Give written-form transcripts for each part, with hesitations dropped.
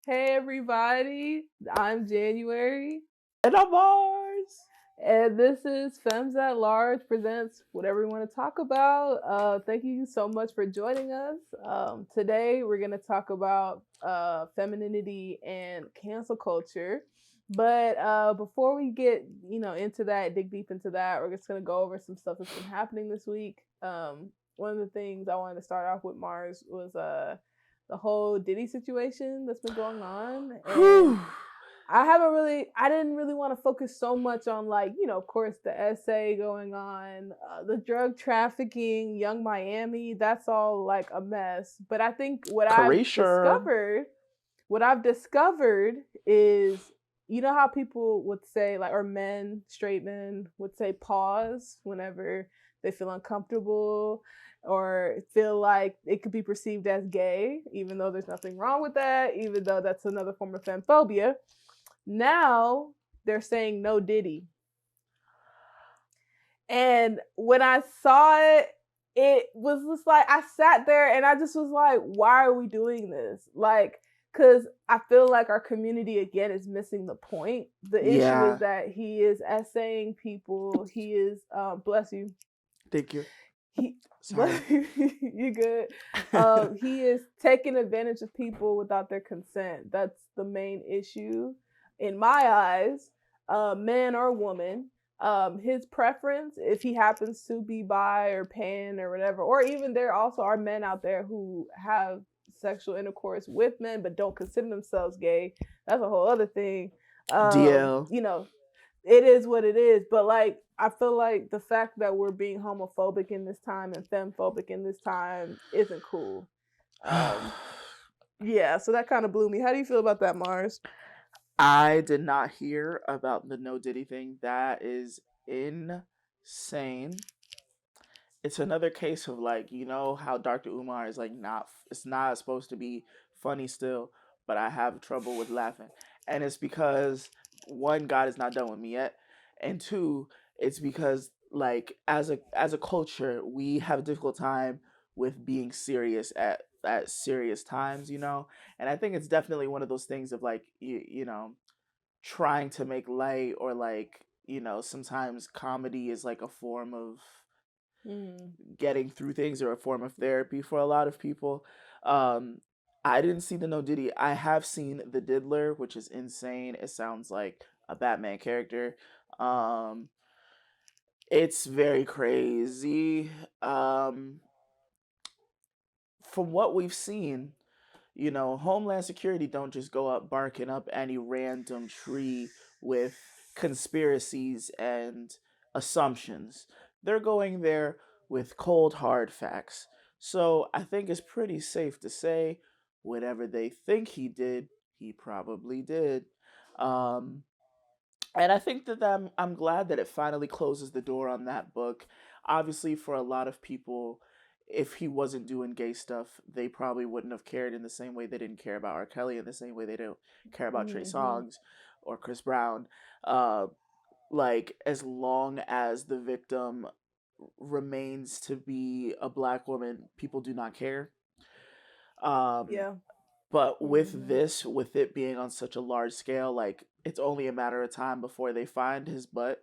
Hey everybody, I'm January, And I'm Marz. and this is FEMMES at Large presents whatever we want to talk about. Thank you so much for joining us. Today we're going to talk about femininity and cancel culture. But before we get into that, dig deep into that, we're just going to go over some stuff that's been happening this week. One of the things I wanted to start off with Marz was the whole Diddy situation that's been going on, and I didn't really want to focus so much on, like, of course, the essay going on, the drug trafficking, Young Miami. That's all like a mess. But I think Carisha. what I've discovered is, how people would say, like, or men, straight men would say pause whenever they feel uncomfortable or feel like it could be perceived as gay, even though there's nothing wrong with that, even though that's another form of femphobia. Now they're saying no Diddy. And when I saw it, it was just like I sat there and I just was like, why are we doing this? Like, because I feel like our community again is missing the point. The issue is Yeah, that he is essaying people. He is, bless you. thank you. He, Sorry. you good. He is taking advantage of people without their consent. That's the main issue in my eyes. Man or woman, his preference, if he happens to be bi or pan or whatever, or even there also are men out there who have sexual intercourse with men but don't consider themselves gay. That's a whole other thing. DL. It is what it is. But like, I feel like the fact that we're being homophobic in this time and femphobic in this time isn't cool. Yeah, so that kind of blew me. How do you feel about that, Marz? I did not hear about the no Diddy thing. That is insane. It's another case of, like, how Dr. Umar is like not. It's not supposed to be funny still, but I have trouble with laughing, and it's because one, God is not done with me yet, and two, it's because, like, as a culture, we have a difficult time with being serious at serious times, and I think it's definitely one of those things of, like, trying to make light, or, like, sometimes comedy is like a form of Mm. getting through things, or a form of therapy for a lot of people. Um, I didn't see the No Diddy. I have seen the Diddler, which is insane. It sounds like a Batman character. Um, it's very crazy. From what we've seen, Homeland Security don't just go up barking up any random tree with conspiracies and assumptions. They're going there with cold, hard facts. So I think it's pretty safe to say whatever they think he did, he probably did. Um, and I think that I'm glad that it finally closes the door on that book. Obviously, for a lot of people, if he wasn't doing gay stuff, they probably wouldn't have cared in the same way they didn't care about R. Kelly, in the same way they don't care about Trey Mm-hmm. Songz or Chris Brown. Uh, like, as long as the victim remains to be a black woman, people do not care. Um, Yeah. but Mm-hmm. with it being on such a large scale, like, it's only a matter of time before they find his butt,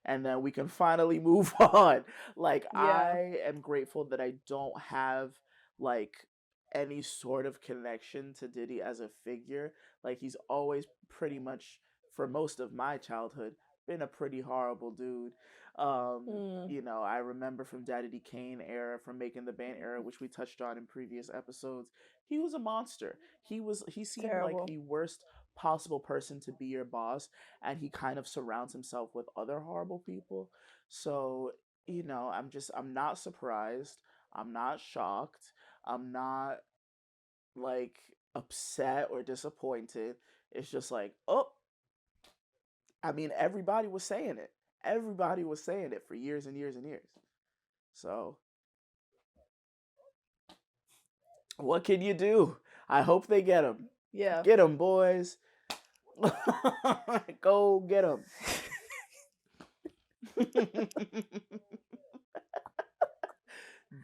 and then we can finally move on. Like, Yeah. I am grateful that I don't have, like, any sort of connection to Diddy as a figure. Like, he's always pretty much, for most of my childhood, been a pretty horrible dude. Mm. I remember from Daddy D Kane era, from Making the Band era, which we touched on in previous episodes, he was a monster. He seemed like Terrible. the worst possible person to be your boss, and he kind of surrounds himself with other horrible people. So, I'm not surprised. I'm not shocked. I'm not, like, upset or disappointed. It's just like, oh, I mean, everybody was saying it. Everybody was saying it for years and years and years. So, what can you do? I hope they get him. Yeah. Get him, boys. Go get him.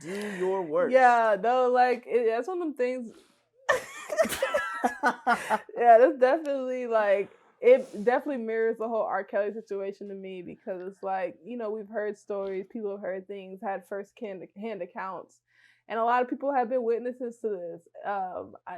Do your worst. Yeah, no, like, that's one of them things. Yeah, that's definitely like it definitely mirrors the whole R. Kelly situation to me because it's like, we've heard stories, people have heard things, had hand accounts, and a lot of people have been witnesses to this.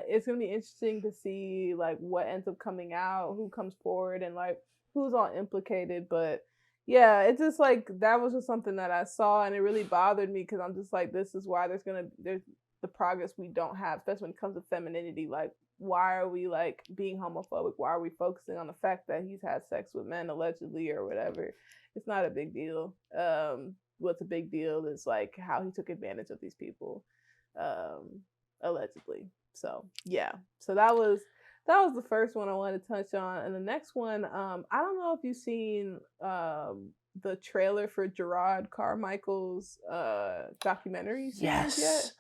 It's gonna be interesting to see like what ends up coming out, who comes forward, and like who's all implicated. But yeah, it's just like that was just something that I saw, and it really bothered me because I'm just like, this is why there's the progress we don't have, especially when it comes to femininity. Like, why are we like being homophobic? Why are we focusing on the fact that he's had sex with men allegedly or whatever? It's not a big deal. What's a big deal is like how he took advantage of these people, um, allegedly. So yeah, so that was the first one I wanted to touch on, and the next one, I don't know if you've seen the trailer for Gerard Carmichael's documentary series yet. Yes.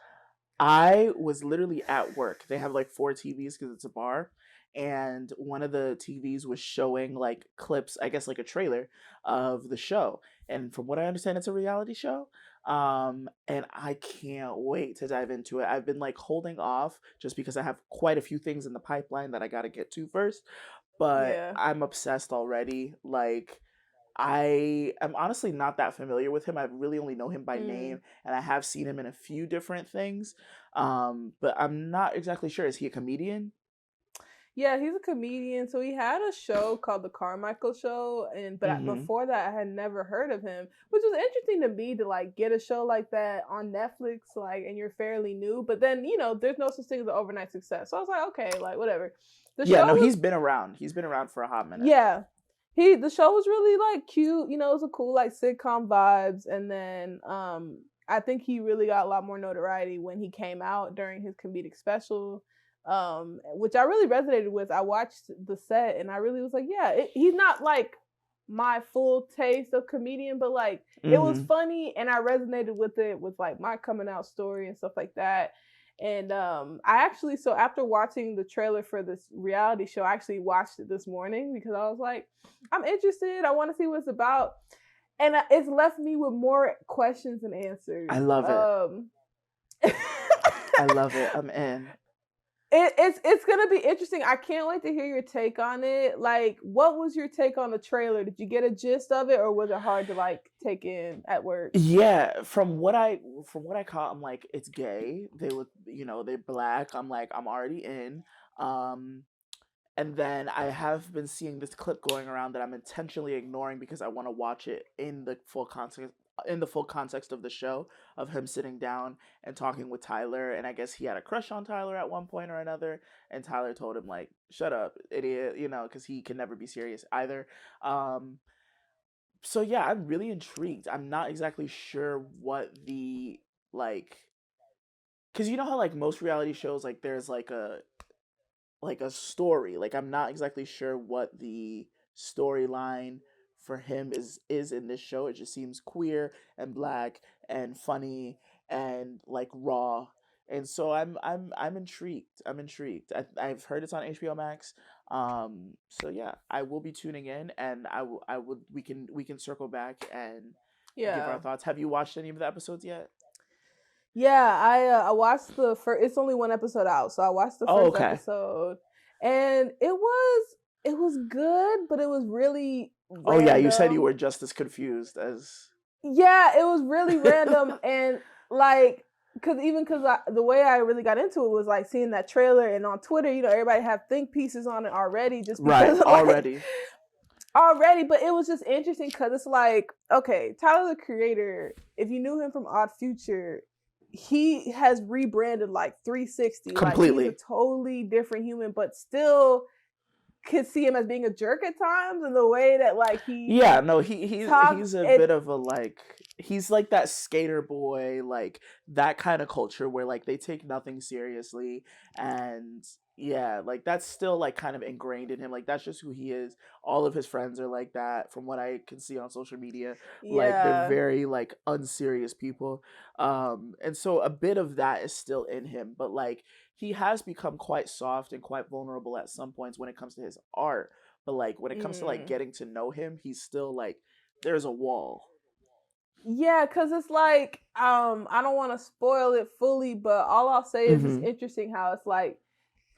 I was literally at work. They have like four TVs because it's a bar. And one of the TVs was showing like clips, I guess like a trailer of the show. And from what I understand, it's a reality show. And I can't wait to dive into it. I've been like holding off just because I have quite a few things in the pipeline that I got to get to first. But Yeah. I'm obsessed already. Like, I am honestly not that familiar with him. I really only know him by Mm. name, and I have seen him in a few different things. But I'm not exactly sure. Is he a comedian? Yeah, he's a comedian. So he had a show called The Carmichael Show, and Mm-hmm. before that, I had never heard of him, which was interesting to me to like get a show like that on Netflix, like, and you're fairly new. But then there's no such thing as an overnight success. So I was like, okay, like whatever. The Yeah, show no, was he's been around. He's been around for a hot minute. Yeah. The show was really like cute, it was a cool like sitcom vibes, and then I think he really got a lot more notoriety when he came out during his comedic special, which I really resonated with. I watched the set and I really was like, yeah, he's not like my full taste of comedian, but like it was Mm-hmm. funny and I resonated with it with like my coming out story and stuff like that. And I actually, so after watching the trailer for this reality show, I actually watched it this morning because I was like, I'm interested. I want to see what it's about. And it's left me with more questions than I answers. love it. It, I love it. I'm in. it's gonna be interesting. I can't wait to hear your take on it. Like, what was your take on the trailer? Did you get a gist of it, or was it hard to like take in at work? Yeah, from what I caught, I'm like, it's gay. They look, they're black. I'm like, I'm already in. Um, And then I have been seeing this clip going around that I'm intentionally ignoring because I want to watch it in the full context of the show, of him sitting down and talking with Tyler, and I guess he had a crush on Tyler at one point or another, and Tyler told him like, "Shut up, idiot," because he can never be serious either. Um so yeah, I'm really intrigued. I'm not exactly sure what the, like, cuz you know how like most reality shows, like there's like a story. Like, I'm not exactly sure what the storyline for him is in this show. It just seems queer and black and funny and like raw. And so I'm intrigued. I'm intrigued. I've heard it's on HBO Max. So yeah, I will be tuning in, and I would we can circle back and give our Yeah. thoughts. Have you watched any of the episodes yet? Yeah, I watched the first. It's only one episode out, so I watched the Oh, first okay. episode, and it was good, but it was really Oh yeah, you said you random. were just as confused as. Yeah, it was really random, and like, because the way I really got into it was like seeing that trailer, and on Twitter, everybody have think pieces on it already, just Right, because like already. already. But it was just interesting because it's like, okay, Tyler the Creator, if you knew him from Odd Future, he has rebranded like 360. Like, he's a Completely. totally different human, but still could see him as being a jerk at times, and the way that like Yeah, he no, he's talks a it. bit of a, like, he's like that skater boy, like that kind of culture where like they take nothing seriously, and yeah, like that's still like kind of ingrained in him. Like, that's just who he is. All of his friends are like that from what I can see on social media. Like, they're Yeah. very like unserious people. And so a bit of that is still in him, but like he has become quite soft and quite vulnerable at some points when it comes to his art. But like when it comes to like Mm. getting to know him, he's still like, there's a wall. Yeah, because it's like, I don't want to spoil it fully, but all I'll say is it's Mm-hmm. interesting how it's like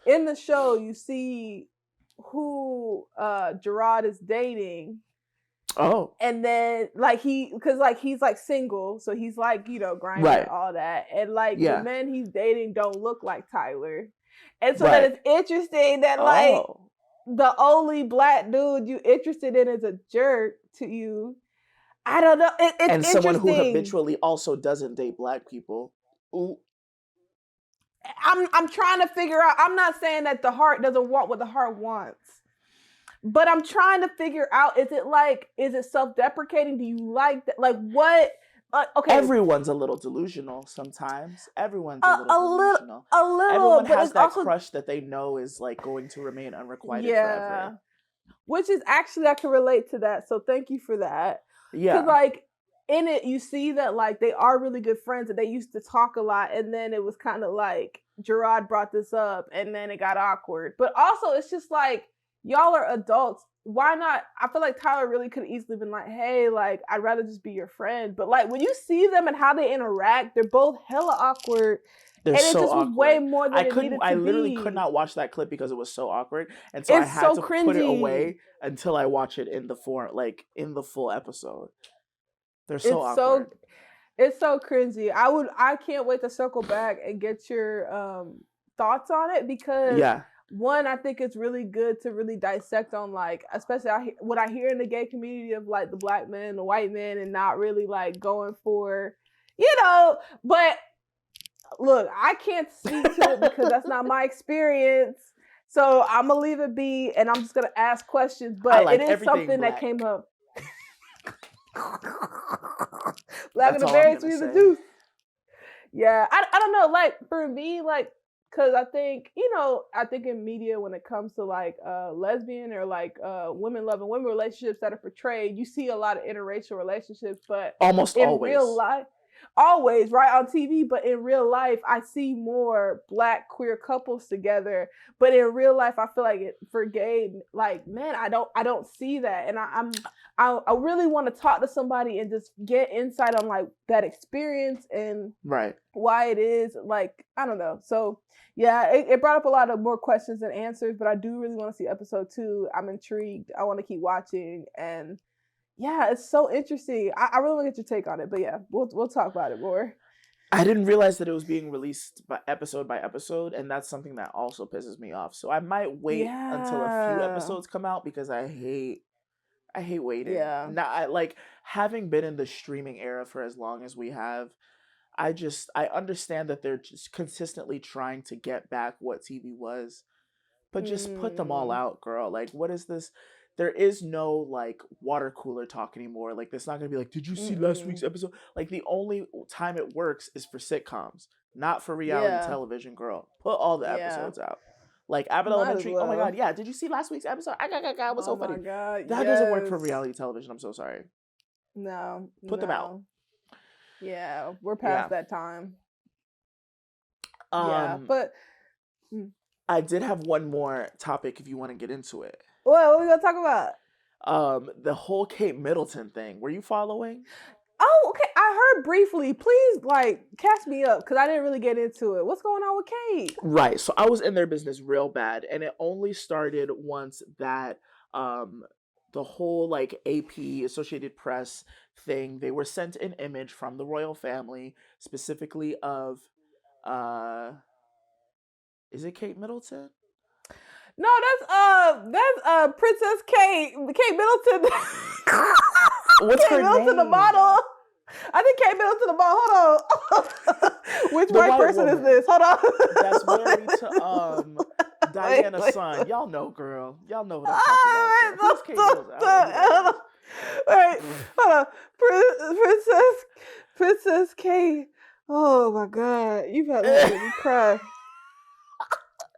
in the show you see who Gerard is dating. Oh. And then like because like he's like single, so he's like, you know, grinding Right. all that, and like the Yeah. men he's dating don't look like Tyler, and so Right. then it's interesting that like Oh. the only black dude you interested in is a jerk to you. I don't know. It's And someone who interesting. habitually also doesn't date black people. Ooh. I'm trying to figure out. I'm not saying that the heart doesn't want what the heart wants, but I'm trying to figure out: is it self-deprecating? Do you like that? Like what? Okay, Everyone's a little delusional sometimes. Everyone's a little delusional. a little. Everyone but has it's that also crush that they know is like going to remain unrequited forever. Which is actually, I can relate to that. So thank you for that. Yeah. Because like in it, you see that like they are really good friends and they used to talk a lot, and then it was kind of like Gerard brought this up, and then it got awkward. But also, it's just like y'all are adults. Why not? I feel like Tyler really could have easily been like, "Hey, like I'd rather just be your friend." But like when you see them and how they interact, they're both hella awkward. They're and so it just awkward. was way more than it needed to I literally be. could not watch that clip because it was so awkward, and so It's I had so to cringy. put it away until I watch it in the full episode. They're so awkward. It's so cringy. I can't wait to circle back and get your thoughts on it, because one, I think it's really good to really dissect on like, especially what I hear in the gay community of like the black men, the white men, and not really like going for, you know, but look, I can't speak to it because that's not my experience. So I'm gonna leave it be, and I'm just gonna ask questions. But like it is something black. that came up. Black and the berry, sweet as the juice. Yeah, I don't know. Like for me, like, cause I think, you know, I think in media when it comes to like lesbian or like women loving women relationships that are portrayed, you see a lot of interracial relationships, but almost in always. real life. Always, right, on TV, but in real life, I see more black queer couples together. But in real life, I feel like for gay, like, man, I don't see that, and I really want to talk to somebody and just get insight on like that experience and why it is, like, I don't know. So yeah, it brought up a lot of more questions than answers, but I do really want to see episode 2. I'm intrigued. I want to keep watching, and yeah, it's so interesting. I really want to get your take on it, but yeah, we'll talk about it more. I didn't realize that it was being released by episode, and that's something that also pisses me off. So I might wait until a few episodes come out, because I hate waiting. Yeah. Not like having been in the streaming era for as long as we have. I understand that they're just consistently trying to get back what TV was, but just put them all out, girl. Like, what is this? There is no like water cooler talk anymore. Like, it's not gonna be like, did you see last week's episode? Like, the only time it works is for sitcoms, not for reality television, girl. Put all the episodes out. Like Abbott Elementary. Oh my god, yeah. Did you see last week's episode? It was so funny. Oh my god, that doesn't work for reality television. I'm so sorry. No. Put them out. Yeah, we're past that time. But I did have one more topic if you want to get into it. What are we gonna talk about? The whole Kate Middleton thing. Were you following? Oh, okay. I heard briefly. Please, like, catch me up, because I didn't really get into it. What's going on with Kate? Right. So I was in their business real bad, and it only started once that the whole like AP, Associated Press thing, they were sent an image from the royal family, specifically of is it Kate Middleton? No, that's Princess Kate Middleton. What's Kate her Middleton, name? the model. I think Kate Middleton, the model. Hold on. Which white person is this? Hold on. That's married to Diana's son. Y'all know, girl. Y'all know what I'm talking about. Who's Kate Middleton? Wait, hold on. Princess Kate. Oh my god, you've had to make me cry.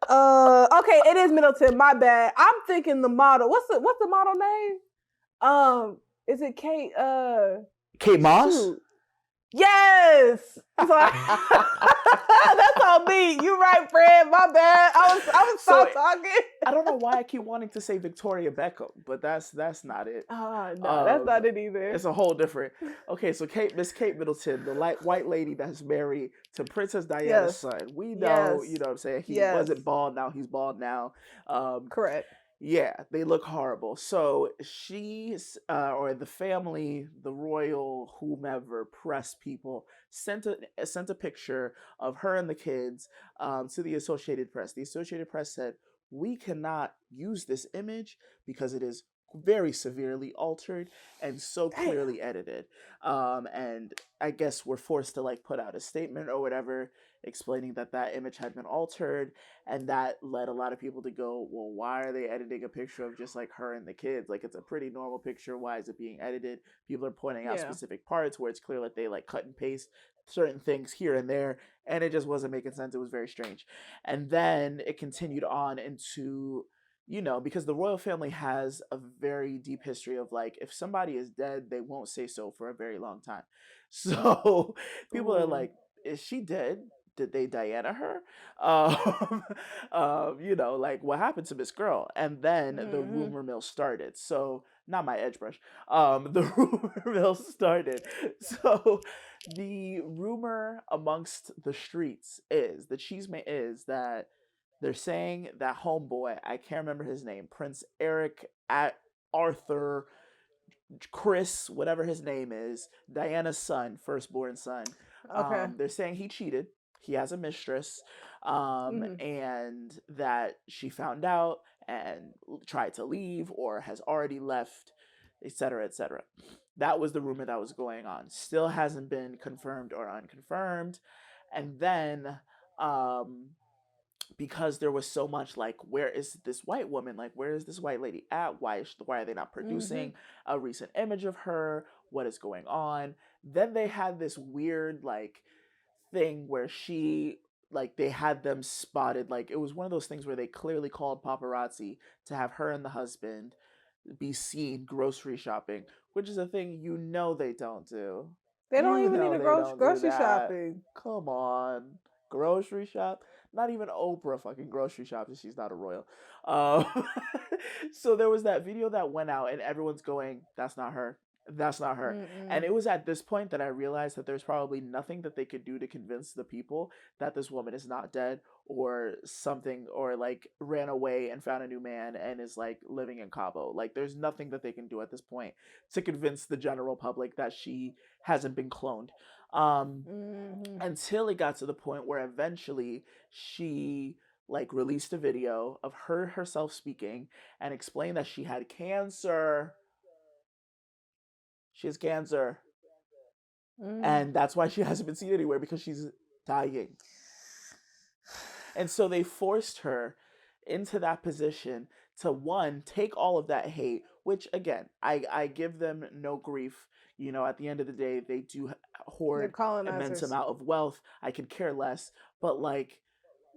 Okay, it is Middleton. My bad. I'm thinking the model. What's the model name? Is it Kate? Kate Moss? Shoot. Yes. That's on me. You right, Fred. My bad. I was So stop talking. I don't know why I keep wanting to say Victoria Beckham, but that's not it. No, that's not it either. It's a whole different. Okay, so Miss Kate Middleton, the white lady that's married to Princess Diana's Yes. son. We know, Yes. what I'm saying. He Yes. wasn't bald, now he's bald now. Correct. Yeah, they look horrible. So she's, or the family, the royal, whomever, press people sent a picture of her and the kids to the Associated Press. The Associated Press said, we cannot use this image because it is very severely altered and so clearly edited. And I guess we're forced to like put out a statement or whatever explaining that that image had been altered, and that led a lot of people to go, well, why are they editing a picture of just like her and the kids? Like, it's a pretty normal picture, why is it being edited? People are pointing out specific parts where it's clear that they like cut and paste certain things here and there, and it just wasn't making sense. It was very strange. And then it continued on into, because the royal family has a very deep history of like, if somebody is dead, they won't say so for a very long time. So people are like, is she dead? Did they Diana her? Like, what happened to Miss Girl? And then the rumor mill started. So not my edge brush. The rumor mill started. So the rumor amongst the streets is the chisme is that they're saying that homeboy, I can't remember his name, Prince Eric at Arthur Chris, whatever his name is, Diana's son, firstborn son. Okay. They're saying he cheated. He has a mistress, and that she found out and tried to leave or has already left, etc., etc. That was the rumor that was going on. Still hasn't been confirmed or unconfirmed. And then, because there was so much like, where is this white woman? Like, where is this white lady at? Why are they not producing a recent image of her? What is going on? Then they had this weird like thing where they had them spotted. Like, it was one of those things where they clearly called paparazzi to have her and the husband be seen grocery shopping, which is a thing they don't do. They don't even need a grocery shopping. Come on. Grocery shop? Not even Oprah fucking grocery shops if she's not a royal. So there was that video that went out and everyone's going, that's not her. That's not her. And it was at this point that I realized that there's probably nothing that they could do to convince the people that this woman is not dead or something, or like ran away and found a new man and is like living in Cabo. Like, there's nothing that they can do at this point to convince the general public that she hasn't been cloned. Until it got to the point where eventually she like released a video of herself speaking and explained that she had cancer. She has cancer. And that's why she hasn't been seen anywhere, because she's dying. And so they forced her into that position to, one, take all of that hate, which again, I give them no grief. At the end of the day, they do hoard immense amount of wealth. I could care less. But like,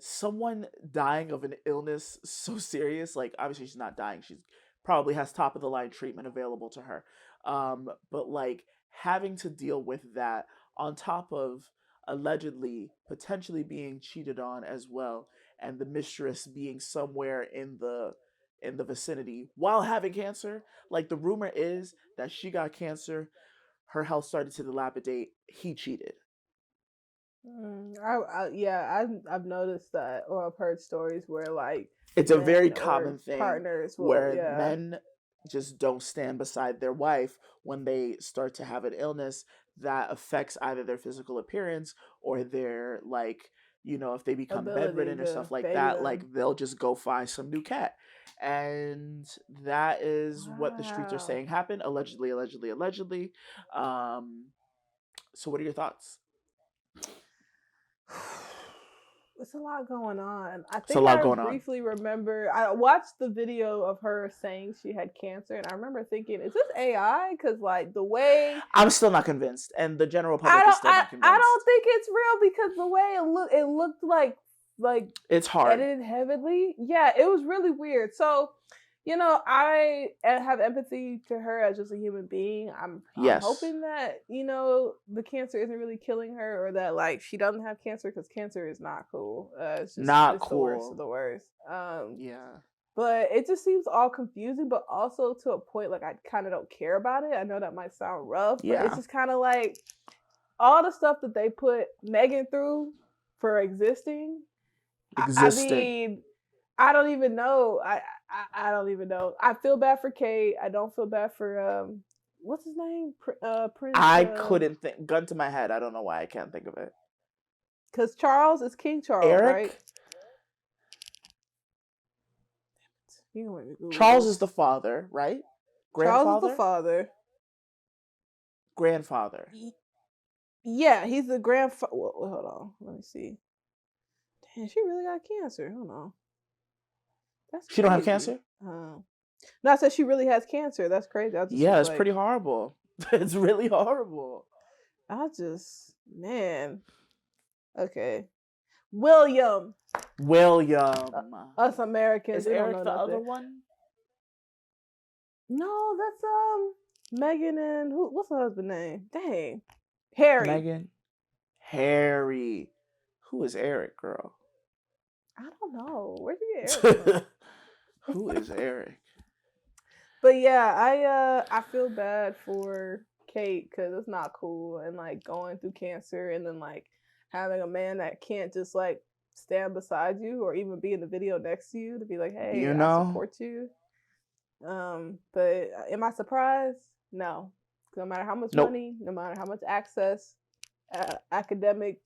someone dying of an illness so serious, like, obviously she's not dying. She's probably has top of the line treatment available to her. But like, having to deal with that on top of allegedly potentially being cheated on as well, and the mistress being somewhere in the vicinity while having cancer. Like, the rumor is that she got cancer, her health started to dilapidate, he cheated. I've noticed that, or I've heard stories where like it's a very common thing partners where men just don't stand beside their wife when they start to have an illness that affects either their physical appearance or their like, if they become bedridden or stuff like that, like they'll just go find some new cat. And that is what the streets are saying happened, allegedly. So what are your thoughts? It's a lot going on. I think I briefly remember, I watched the video of her saying she had cancer, and I remember thinking, is this AI? Because like the way... I'm still not convinced, and the general public is still not convinced. I don't think it's real, because the way it looked like it's hard. Edited heavily. Yeah, it was really weird. So I have empathy to her as just a human being. I'm Yes. hoping that the cancer isn't really killing her, or that like she doesn't have cancer, because cancer is not cool. Not it's the worst of cool. the worst. Yeah. But it just seems all confusing, but also to a point like I kind of don't care about it. I know that might sound rough, but it's Yeah. just kind of like all the stuff that they put Megan through for existing. I Existing. mean, I don't even know. I don't even know. I feel bad for Kate. I don't feel bad for what's his name? Prince. I couldn't think. Gun to my head. I don't know why I can't think of it. Because Charles is King Charles, right? Eric. You can let me Google Charles is this. the father, right? Charles is the Grandfather. father. Grandfather. Yeah, he's the grandfather. Hold on, let me see. Damn, she really got cancer. Hold on, that's She don't have crazy. cancer. No, I said she really has cancer. That's crazy. I just Yeah, was it's like, pretty horrible. It's really horrible. man. Okay, William. Uh, William. us Americans, Is we don't Eric know the nothing. other one? No, that's Megan and what's her husband name? Dang. Harry. Megan. Harry. Who is Eric, girl? I don't know. Where'd you get Eric from? Who is Eric? But yeah, I feel bad for Kate, because it's not cool, and like going through cancer, and then like having a man that can't just like stand beside you or even be in the video next to you to be like, hey, You I know? support you. But am I surprised? No. No matter how much Nope. money, no matter how much access, academic,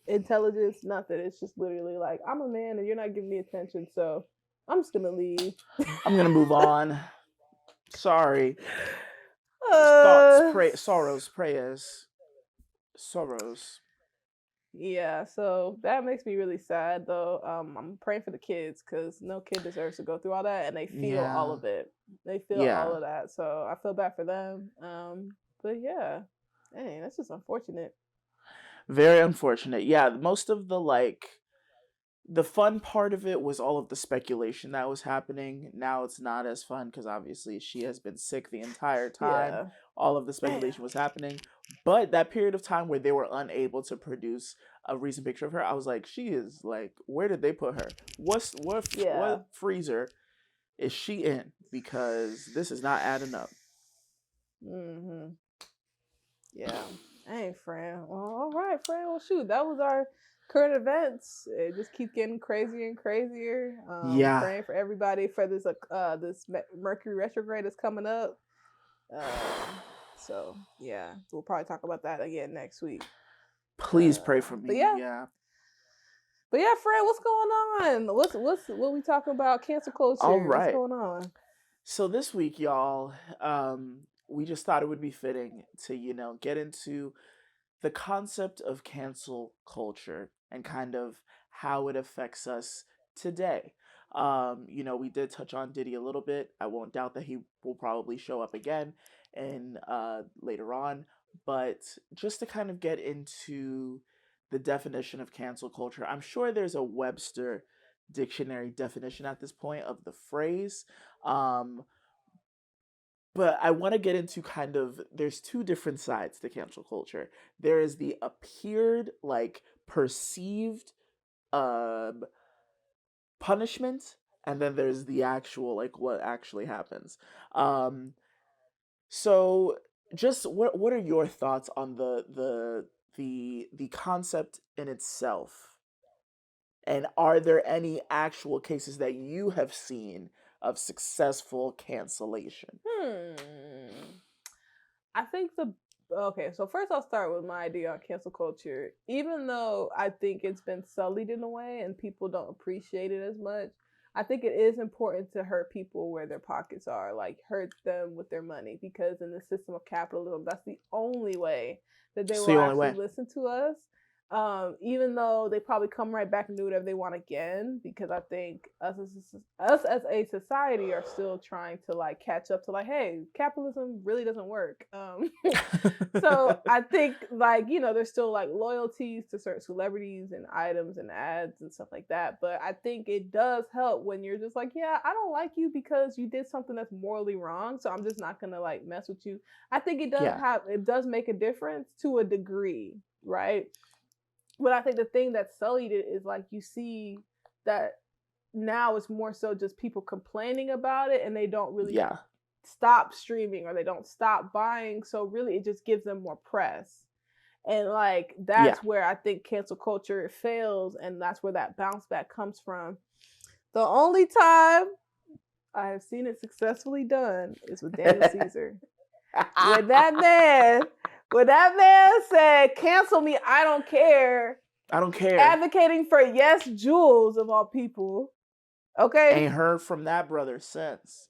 intelligence, nothing. It's just literally like, I'm a man and you're not giving me attention, so I'm just gonna leave. I'm gonna move on. Sorry. Thoughts, uh, pray, sorrows, prayers, sorrows. yeah, so that makes me really sad though. I'm praying for the kids, because no kid deserves to go through all that, and they feel all Yeah. of it. They feel all Yeah. of that, so I feel bad for them. But yeah, dang, that's just unfortunate. Very unfortunate. Yeah, most of the fun part of it was all of the speculation that was happening. Now it's not as fun because obviously she has been sick the entire time. Yeah, All of the damn. speculation was happening. But that period of time where they were unable to produce a recent picture of her, I was like, she is like, where did they put her? Yeah. What freezer is she in? Because this is not adding up. Mhm. Yeah. Dang, Fran. Well, all right, Fran. Well, shoot, that was our current events. It just keeps getting crazier and crazier. Yeah. Praying for everybody for this Mercury retrograde that's coming up. So yeah, we'll probably talk about that again next week. Please pray for But me. yeah, Yeah. Fran, what's going on? What we talking about? Cancel All culture. What's right. going on? So this week, y'all, we just thought it would be fitting to, get into the concept of cancel culture and kind of how it affects us today. We did touch on Diddy a little bit. I won't doubt that he will probably show up again and later on, but just to kind of get into the definition of cancel culture, I'm sure there's a Webster dictionary definition at this point of the phrase. Um, but I want to get into kind of there's two different sides to cancel culture. There is the appeared like perceived um punishment, and then there's the actual like what actually happens. Um so just what are your thoughts on the concept in itself? And are there any actual cases that you have seen of successful cancellation? Hmm. I think the okay, so first I'll start with my idea on cancel culture. Even though I think it's been sullied in a way and people don't appreciate it as much, I think it is important to hurt people where their pockets are, like hurt them with their money, because in the system of capitalism, that's the only way that they It's will the only actually way. listen to us. Even though they probably come right back and do whatever they want again, because I think us as a society are still trying to like catch up to like, hey, capitalism really doesn't work. So I think like there's still like loyalties to certain celebrities and items and ads and stuff like that. But I think it does help when you're just like, yeah, I don't like you because you did something that's morally wrong, so I'm just not gonna like mess with you. I think Yeah, it does make a difference to a degree, right? But I think the thing that sullied it is like you see that now it's more so just people complaining about it and they don't really yeah, stop streaming or they don't stop buying. So really it just gives them more press. And like yeah. that's where I think cancel culture fails and that's where that bounce back comes from. The only time I have seen it successfully done is with Daniel Caesar. When that man when that man said, cancel me, I don't care, I don't care. advocating for Yes Jules of all people. Okay, Ain't heard from that brother since.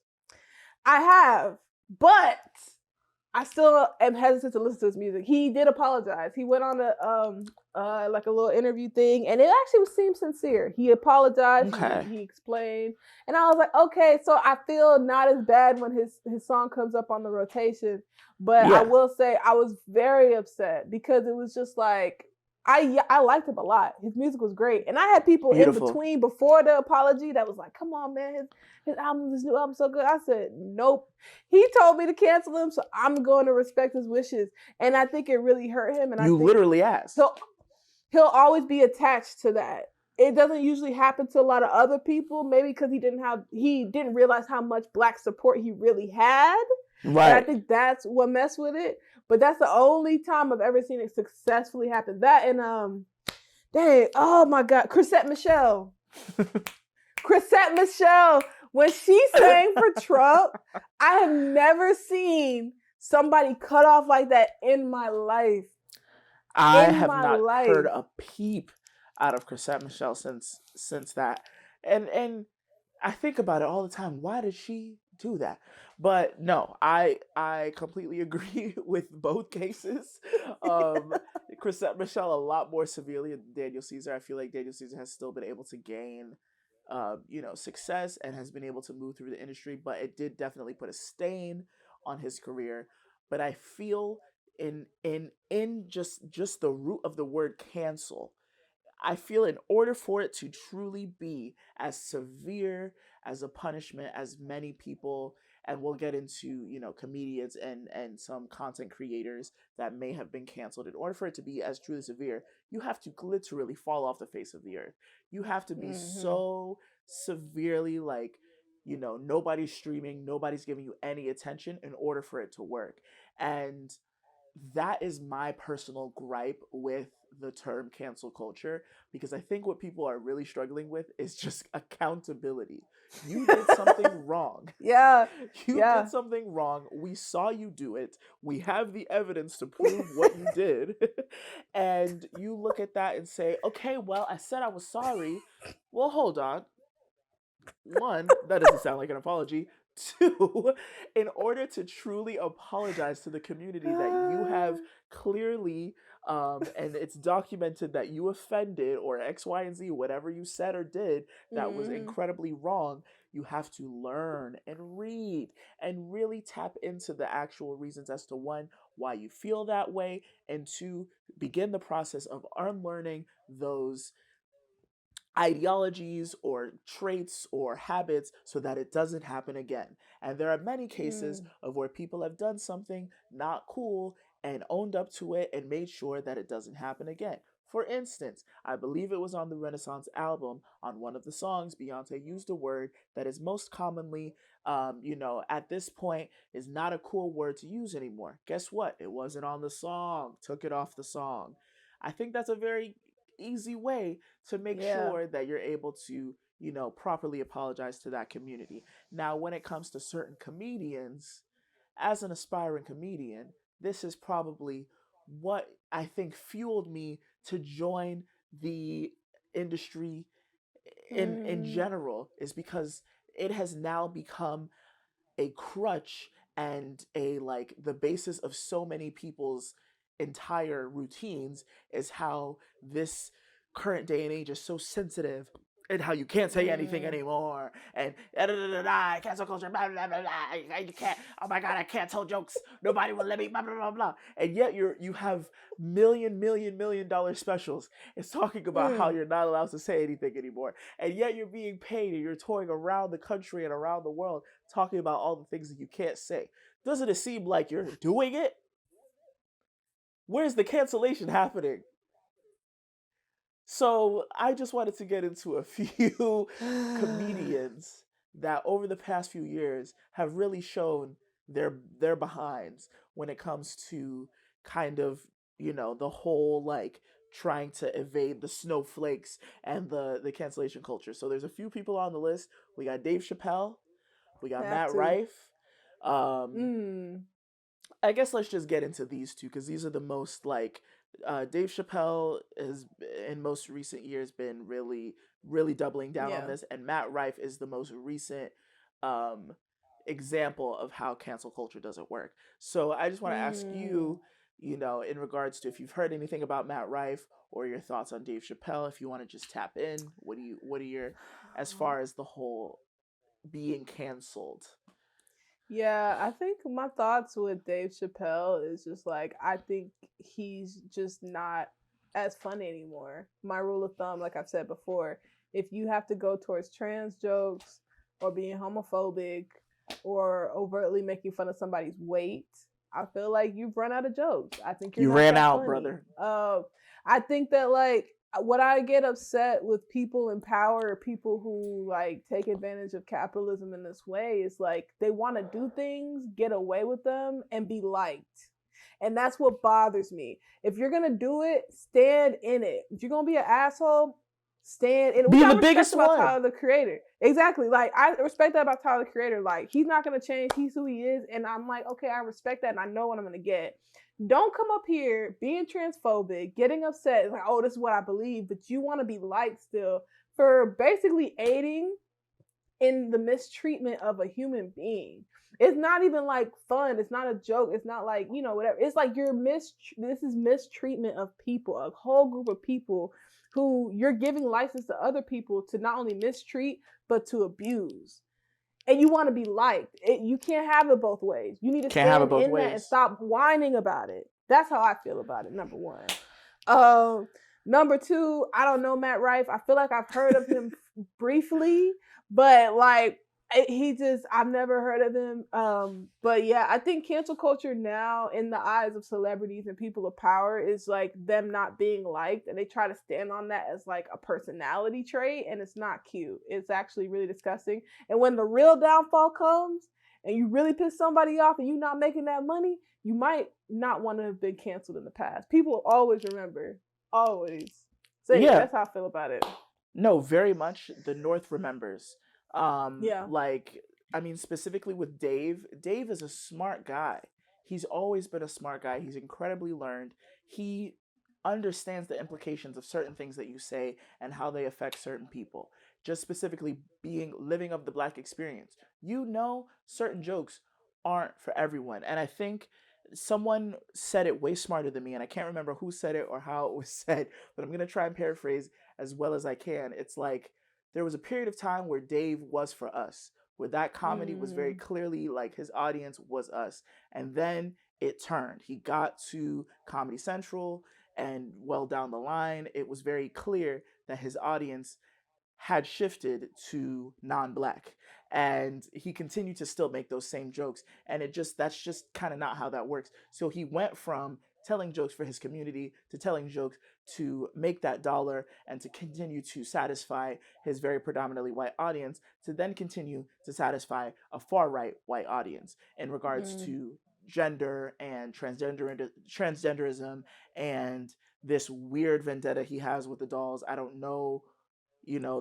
I have, but I still am hesitant to listen to his music. He did apologize. He went on like a little interview thing, and it actually seemed sincere. He apologized. Okay. He explained, and I was like, okay, so I feel not as bad when his song comes up on the rotation. But I Yeah. will say I was very upset because it was just like I liked him a lot. His music was great, and I had people in Beautiful. between before the apology that was like, "Come on, man, his new album so good." I said, "Nope." He told me to cancel him, so I'm going to respect his wishes. And I think it really hurt him, and I You think literally asked. he'll he'll always be attached to that. It doesn't usually happen to a lot of other people, maybe because he didn't realize how much black support he really had. And I Right. think that's what messed with it. But that's the only time I've ever seen it successfully happen. That and dang, oh my God, Chrisette Michele. Chrisette Michele, when she sang for Trump, I have never seen somebody cut off like that in my life. I In have my not heard life. a peep out of Chrisette Michele since that. And I think about it all the time. Why did she do that? But no, I completely agree with both cases. Um, Chrisette Michele a lot more severely than Daniel Caesar. I feel like Daniel Caesar has still been able to gain, success and has been able to move through the industry, but it did definitely put a stain on his career. But I feel in just the root of the word cancel, I feel in order for it to truly be as severe as a punishment as many people, and we'll get into comedians and some content creators that may have been canceled, in order for it to be as truly severe, you have to literally fall off the face of the earth. You have to be Mm-hmm. so severely like, nobody's streaming, nobody's giving you any attention in order for it to work. And that is my personal gripe with the term cancel culture, because I think what people are really struggling with is just accountability. You did something wrong. Yeah, You did yeah. something wrong. We saw you do it. We have the evidence to prove what you did. And you look at that and say, okay, well, I said I was sorry. Well, hold on. One, that doesn't sound like an apology. Two, in order to truly apologize to the community that you have clearly, and it's documented that you offended or X, Y, and Z, whatever you said or did that was Mm-hmm. incredibly wrong, you have to learn and read and really tap into the actual reasons as to one, why you feel that way, and two, begin the process of unlearning those ideologies or traits or habits so that it doesn't happen again. And there are many cases Mm. of where people have done something not cool and owned up to it and made sure that it doesn't happen again. For instance, I believe it was on the Renaissance album, on one of the songs, Beyonce used a word that is most commonly, at this point, is not a cool word to use anymore. Guess what? It wasn't on the song, took it off the song. I think that's a very easy way to make Yeah. sure that you're able to, properly apologize to that community. Now, when it comes to certain comedians, as an aspiring comedian, this is probably what I think fueled me to join the industry in Mm-hmm. general, is because it has now become a crutch and a like the basis of so many people's entire routines is how this current day and age is so sensitive, and how you can't say anything Mm. anymore, and da, da, da, da, cancel culture, blah blah blah blah. You can't. Oh my god, I can't tell jokes. Nobody will let me. Blah blah blah blah. And yet you have million-dollar specials. It's talking about how Mm. you're not allowed to say anything anymore, and yet you're being paid and you're touring around the country and around the world talking about all the things that you can't say. Doesn't it seem like you're doing it? Where's the cancellation happening? So I just wanted to get into a few comedians that over the past few years have really shown their behinds when it comes to kind of, the whole like trying to evade the snowflakes and the cancellation culture. So there's a few people on the list. We got Dave Chappelle, we got Have Matt to. Rife. Um Mm. I guess let's just get into these two because these are the most like Dave Chappelle has in most recent years been really doubling down on Yeah. this, and Matt Rife is the most recent um, example of how cancel culture doesn't work. So I just want to ask Mm. you, in regards to if you've heard anything about Matt Rife or your thoughts on Dave Chappelle, if you want to just tap in, what are your as far as the whole being canceled? Yeah, I think my thoughts with Dave Chappelle is just like I think he's just not as funny anymore. My rule of thumb, like I've said before, if you have to go towards trans jokes or being homophobic or overtly making fun of somebody's weight, I feel like you've run out of jokes. I think you're You not ran that out, funny. brother. I think that like what I get upset with people in power or people who like take advantage of capitalism in this way is like they want to do things, get away with them, and be liked. And that's what bothers me. If you're gonna do it, stand in it. If you're gonna be an asshole, stand in it. Which Be I the respect biggest about one. Tyler the Creator. Exactly. Like I respect that about Tyler the Creator. Like he's not gonna change. He's who he is, and I'm like, okay, I respect that, and I know what I'm gonna get. Don't come up here being transphobic, getting upset, like, oh, this is what I believe, but you want to be liked still for basically aiding in the mistreatment of a human being. It's not even like fun. It's not a joke. It's not like, whatever. It's like this is mistreatment of people, a whole group of people who you're giving license to other people to not only mistreat, but to abuse. And you want to be liked. You can't have it both ways. You need to Can't have it stand both in that and ways. stop whining about it. That's how I feel about it. Number one. Um, Number two, I don't know Matt Rife. I feel like I've heard of him briefly, but like he just I've never heard of him. But yeah, I think cancel culture now in the eyes of celebrities and people of power is like them not being liked, and they try to stand on that as like a personality trait, and it's not cute. It's actually really disgusting. And when the real downfall comes and you really piss somebody off and you not making that money, you might not want to have been canceled in the past. People always remember. Always. So yeah, Yeah, that's how I feel about it. no, very much the North remembers. Yeah. Like, I mean, specifically with Dave, Dave is a smart guy. He's always been a smart guy. He's incredibly learned. He understands the implications of certain things that you say and how they affect certain people. Just specifically being living of the black experience. Certain jokes aren't for everyone. And I think someone said it way smarter than me, and I can't remember who said it or how it was said, but I'm gonna try and paraphrase as well as I can. It's like there was a period of time where Dave was for us, where that comedy was very Mm. clearly like his audience was us. And then it turned. He got to Comedy Central, and well down the line, it was very clear that his audience had shifted to non-black, and he continued to still make those same jokes, and that's just kind of not how that works. So he went from telling jokes for his community to telling jokes to make that dollar and to continue to satisfy his very predominantly white audience, to then continue to satisfy a far right white audience in regards Mm. to gender and transgenderism, and this weird vendetta he has with the dolls. I don't know,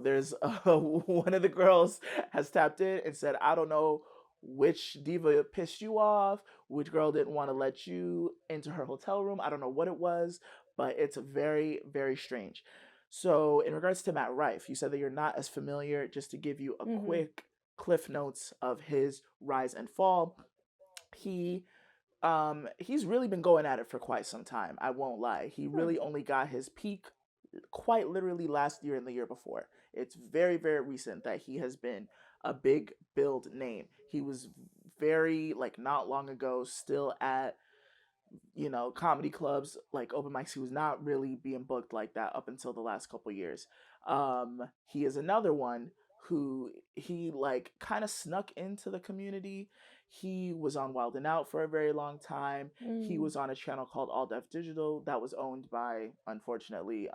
there's one of the girls has tapped in and said, I don't know which diva pissed you off, which girl didn't want to let you into her hotel room. I don't know what it was, but it's very, very strange. So, in regards to Matt Rife, you said that you're not as familiar. Just to give you a Mm-hmm. quick cliff notes of his rise and fall, he He's really been going at it for quite some time. I won't lie. He Hmm. really only got his peak quite literally last year and the year before. It's very, very recent that he has been a big build name. He was very, like, not long ago still at, comedy clubs, like open mics. He was not really being booked like that up until the last couple years. He is another one who he like kind of snuck into the community. He was on Wild and Out for a very long time. He Mm. was on a channel called All Def Digital that was owned by, unfortunately,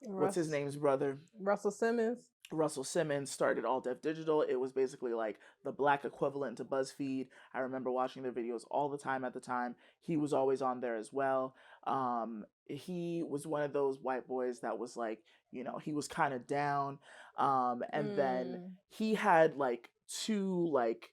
what's his Russ name's brother? Russell Simmons. Russell Simmons started All Def Digital. It was basically like the black equivalent to BuzzFeed. I remember watching their videos all the time at the time. He was always on there as well. He was one of those white boys that was like, he was kind of down. And then Mm. he had like two like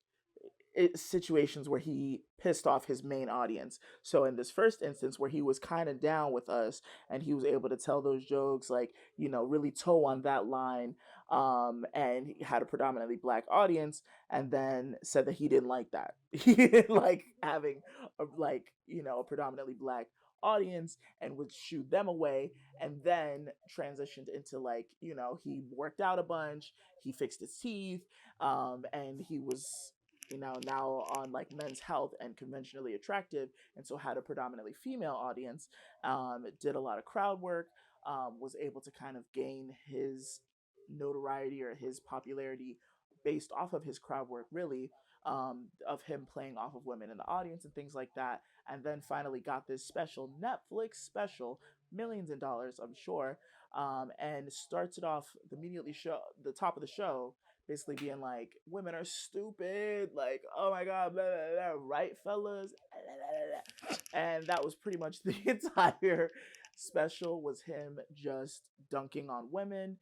situations where he pissed off his main audience. So in this first instance where he was kind of down with us and he was able to tell those jokes, like, really toe on that line, and he had a predominantly black audience, and then said that he didn't like that. He didn't like having a predominantly black audience and would shoot them away, and then transitioned into like, he worked out a bunch, he fixed his teeth, and he was now on like Men's Health and Conventionally Attractive, and so had a predominantly female audience. Did a lot of crowd work, was able to kind of gain his notoriety or his popularity based off of his crowd work, really, of him playing off of women in the audience and things like that. And then finally got this special Netflix special, millions of dollars, I'm sure, and starts it off immediately show the top of the show basically being like, women are stupid, like, oh my god, blah, blah, blah, right, fellas? And that was pretty much the entire special, was him just dunking on women,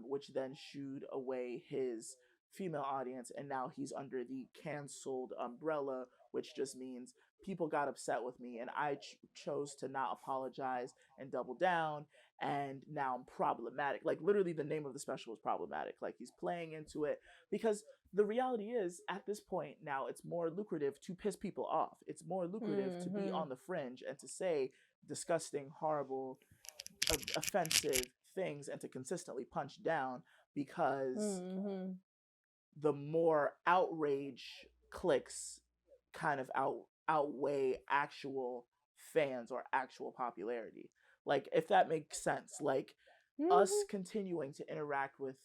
which then shooed away his female audience, and now he's under the canceled umbrella, which just means people got upset with me and I chose to not apologize and double down, and now I'm problematic. Like, literally the name of the special is problematic. Like, he's playing into it because the reality is, at this point now, it's more lucrative to piss people off. It's more lucrative to be Mm-hmm. on the fringe and to say disgusting, horrible, offensive things and to consistently punch down, because Mm-hmm. the more outrage clicks kind of outweigh actual fans or actual popularity. Like, if that makes sense. Like, us Mm-hmm. continuing to interact with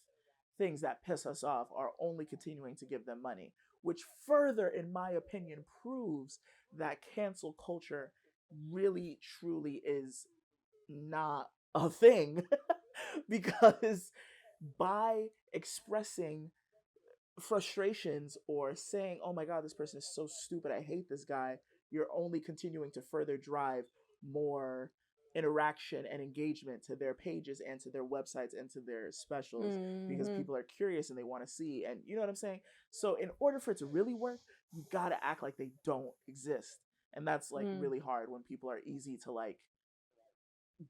things that piss us off are only continuing to give them money, which further, in my opinion, proves that cancel culture really truly is not a thing. Because by expressing frustrations or saying, oh my god, this person is so stupid, I hate this guy, you're only continuing to further drive more interaction and engagement to their pages and to their websites and to their specials, because Mm-hmm. people are curious and they want to see. And you know what I'm saying? So in order for it to really work, you got to act like they don't exist. And that's like Mm. really hard when people are easy to like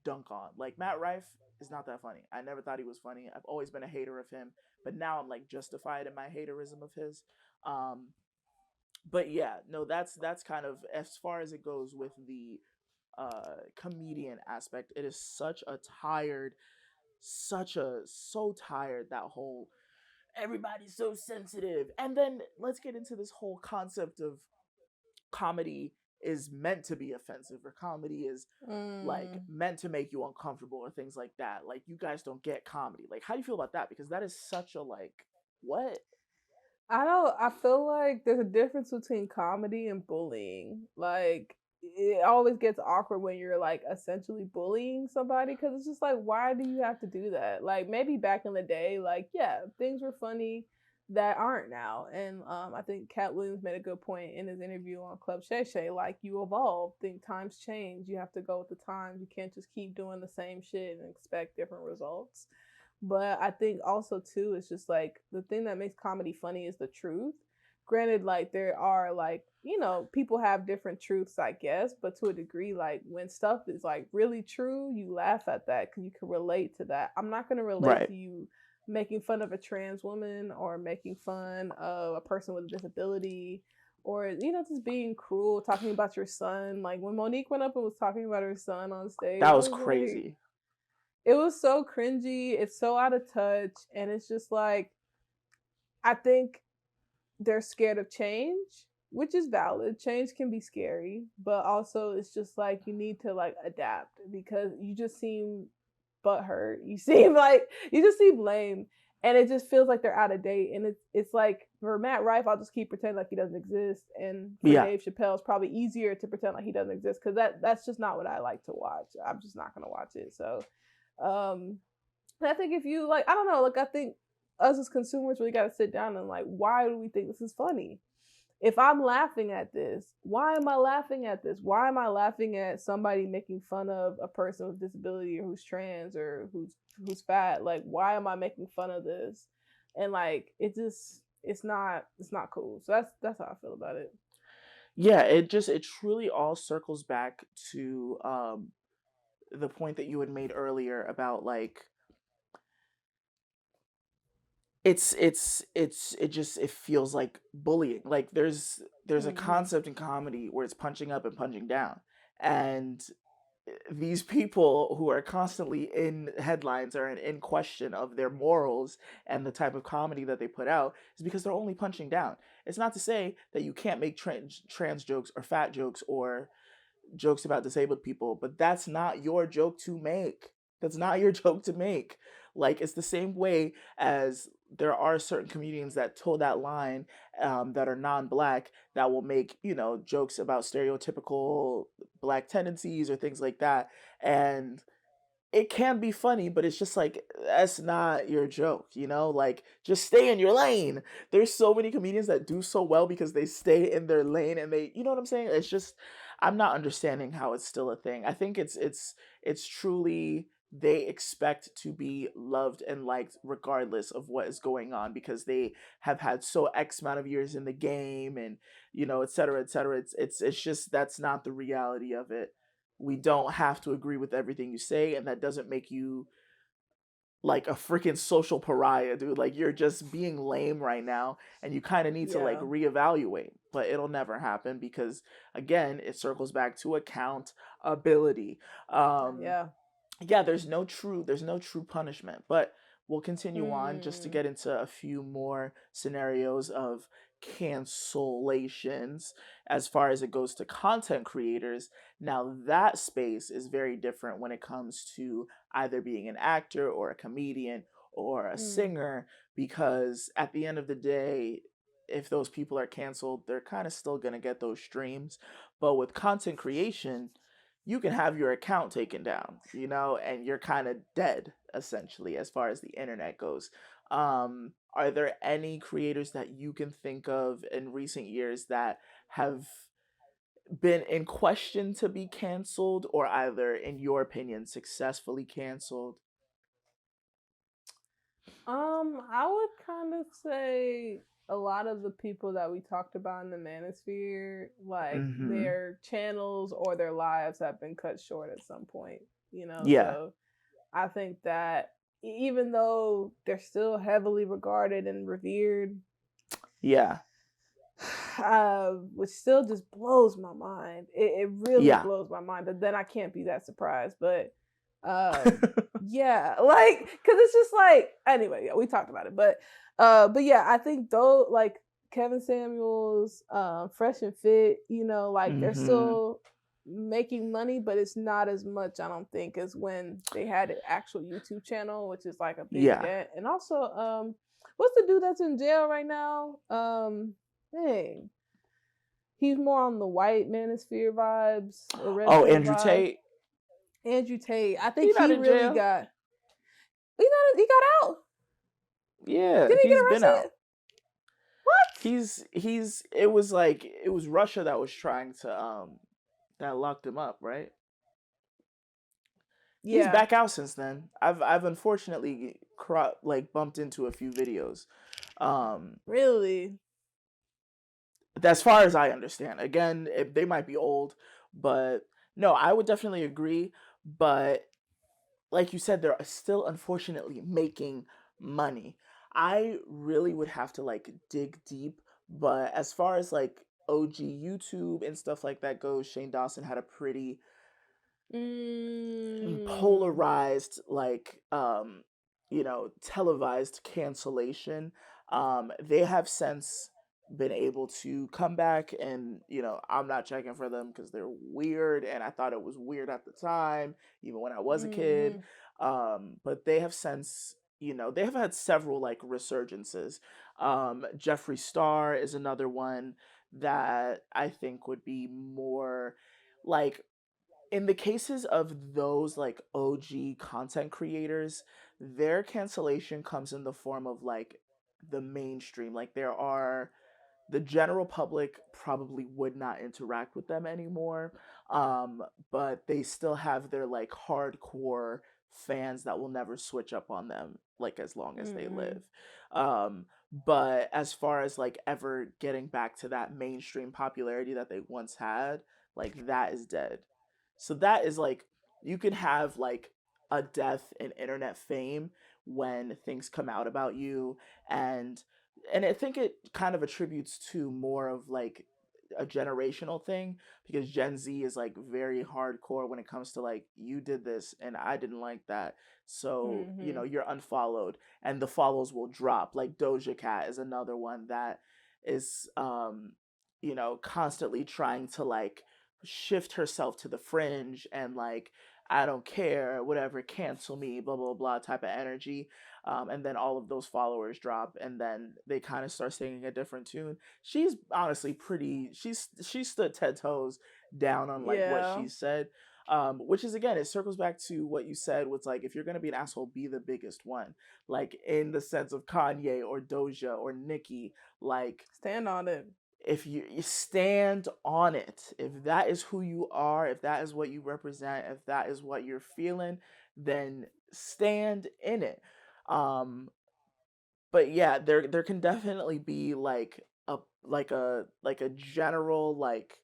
dunk on. Like, Matt Rife is not that funny. I never thought he was funny. I've always been a hater of him, but now I'm like justified in my haterism of his. Um, but yeah, no, that's kind of as far as it goes with the comedian aspect. It is so tired, that whole everybody's so sensitive. And then let's get into this whole concept of comedy is meant to be offensive, or comedy is like Mm. meant to make you uncomfortable, or things like that. Like, you guys don't get comedy. Like, how do you feel about that? Because that is such a like, what? I don't. I feel like there's a difference between comedy and bullying. Like, it always gets awkward when you're like essentially bullying somebody, because it's just like, why do you have to do that? Like, maybe back in the day, like, yeah, things were funny that aren't now. And I think Cat Williams made a good point in his interview on Club Shay Shay. Like, you evolve, think times change. You have to go with the times. You can't just keep doing the same shit and expect different results. But I think also too, it's just like the thing that makes comedy funny is the truth. Granted, like there are like, people have different truths, I guess, but to a degree, like when stuff is like really true, you laugh at that because you can relate to that. I'm not gonna relate Right. to you making fun of a trans woman or making fun of a person with a disability or just being cruel, talking about your son. Like when Monique went up and was talking about her son on stage, That I was was like, crazy. it was so cringy. It's so out of touch, and it's just like, I think they're scared of change, which is valid. Change can be scary, but also it's just like you need to like adapt because you just seem butthurt. You seem like you just seem lame. And it just feels like they're out of date. And it's like for Matt Rife, I'll just keep pretending like he doesn't exist. And for Yeah. Dave Chappelle, it's probably easier to pretend like he doesn't exist because that's just not what I like to watch. I'm just not gonna watch it. So um and I think if you like, I don't know, like I think us as consumers really got to sit down and like, why do we think this is funny? If I'm laughing at this, why am I laughing at this? Why am I laughing at somebody making fun of a person with disability or who's trans or who's fat? Like, why am I making fun of this? And like, it's not cool. So that's how I feel about it. Yeah, it truly all circles back to the point that you had made earlier about like it feels like bullying. Like there's a Mm-hmm. concept in comedy where it's punching up and punching down. And these people who are constantly in headlines are in question of their morals and the type of comedy that they put out is because they're only punching down. It's not to say that you can't make trans jokes or fat jokes or jokes about disabled people, but that's not your joke to make. That's not your joke to make. Like it's the same way as there are certain comedians that toe that line that are non-black that will make jokes about stereotypical black tendencies or things like that, and it can be funny, but it's just like that's not your joke, like just stay in your lane. There's so many comedians that do so well because they stay in their lane and they, you know what I'm saying? It's just I'm not understanding how it's still a thing. I think it's truly they expect to be loved and liked regardless of what is going on because they have had so X amount of years in the game and et cetera, et cetera. It's just that's not the reality of it. We don't have to agree with everything you say, and that doesn't make you like a freaking social pariah, dude. Like you're just being lame right now, and you kind of need to like Yeah. reevaluate. But it'll never happen because again, it circles back to accountability. Um, Yeah. yeah, there's no true punishment, but we'll continue on just to Hmm. get into a few more scenarios of cancellations as far as it goes to content creators. Now that space is very different when it comes to either being an actor or a comedian or a Mm. singer, because at the end of the day, if those people are canceled, they're kind of still going to get those streams. But with content creation, you can have your account taken down, and you're kind of dead essentially as far as the internet goes. Are there any creators that you can think of in recent years that have been in question to be canceled or either in your opinion successfully canceled? I would kind of say a lot of the people that we talked about in the manosphere, like Mhm. their channels or their lives have been cut short at some point, Yeah. so I think that even though they're still heavily regarded and revered, Yeah. which still just blows my mind. It really Yeah. blows my mind, but then I can't be that surprised. But yeah, like because it's just like anyway, yeah, we talked about it, but yeah, I think though like Kevin Samuels, Fresh and Fit, like they're Mhm. still making money, but it's not as much I don't think as when they had an actual YouTube channel, which is like a big Yeah. debt. And also, what's the dude that's in jail right now? Dang, he's more on the white manosphere vibes or red Oh, pill Andrew vibes. Tate. Andrew Tate. I He think not he in really jail. got. He got out. Yeah, Didn't he get he's been out. arrested? What? He's it was like it was Russia that was trying to that locked him up, right? He's Yeah. back out since then. I've unfortunately like bumped into a few videos. Um Really? as far as I understand. Again, they might be old, but no, I would definitely agree, but like you said, they're still unfortunately making money. I really would have to like dig deep, but as far as like OG YouTube and stuff like that goes, Shane Dawson had a pretty Mm. polarized, like, televised cancellation. They have since been able to come back, and I'm not checking for them because they're weird, and I thought it was weird at the time, even when I was a kid. Mhm. But they have since, they have had several like resurgences. Jeffree Star is another one that I think would be more like, in the cases of those like OG content creators, their cancellation comes in the form of like the mainstream. Like, the general public probably would not interact with them anymore. But they still have their like hardcore fans that will never switch up on them, like, as long as they live. Mhm. But as far as like ever getting back to that mainstream popularity that they once had, like, that is dead. So that is like, you can have like a death in internet fame when things come out about you. And and I think it kind of attributes to more of like a generational thing, because Gen Z is like very hardcore when it comes to like, you did this and I didn't like that, so Mhm. you're unfollowed, and the follows will drop. Like Doja Cat is another one that is constantly trying to like shift herself to the fringe, and like, I don't care, whatever, cancel me, blah blah blah type of energy. And then all of those followers drop, and then they kind of start singing a different tune. She's honestly pretty. She stood 10 toes down on like what Yeah. she said, which is, again, it circles back to what you said. Was like, if you're gonna be an asshole, be the biggest one. Like, in the sense of Kanye or Doja or Nicki, like, Stand on it. if you stand on it, if that is who you are, if that is what you represent, if that is what you're feeling, then stand in it. um but yeah, there can definitely be like a general, like,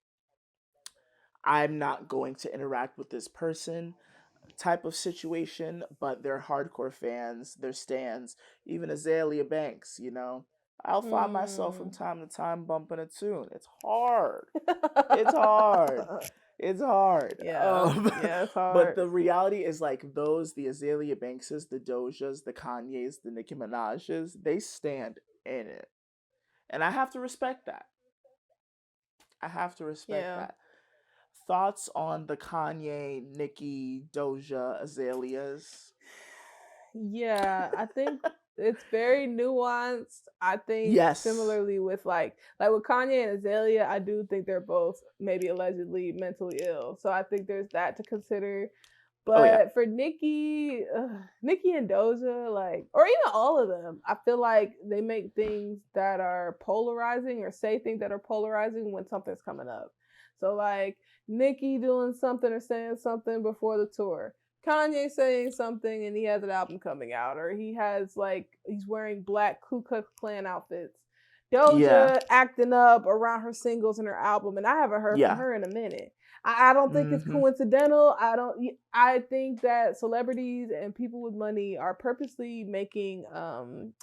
I'm not going to interact with this person type of situation, but they're hardcore fans, they're stands. Even Azalea Banks, I'll find myself from Mm. time to time bumping a tune. It's hard. It's hard. It's hard. Yeah. Yeah, it's But hard. the reality is, like, the Azalea Bankses, the Dojas, the Kanyes, the Nicki Minaj's, they stand in it. And I have to respect that. I have to respect Yeah. that. Thoughts on the Kanye, Nicki, Doja, Azaleas? Yeah, I think it's very nuanced. I think Yes. similarly with like with Kanye and Azalea, I do think they're both maybe allegedly mentally ill. So I think there's that to consider. Oh yeah. But for Nicki and Doja, like, or even all of them, I feel like they make things that are polarizing or say things that are polarizing when something's coming up. So like Nicki doing something or saying something before the tour. Kanye saying something and he has an album coming out, or he's wearing black Ku Klux Klan outfits. Yeah. Doja acting up around her singles and her album, and I haven't heard from Yeah. her in a minute. I don't think it's Mm-hmm. coincidental. I think that celebrities and people with money are purposely making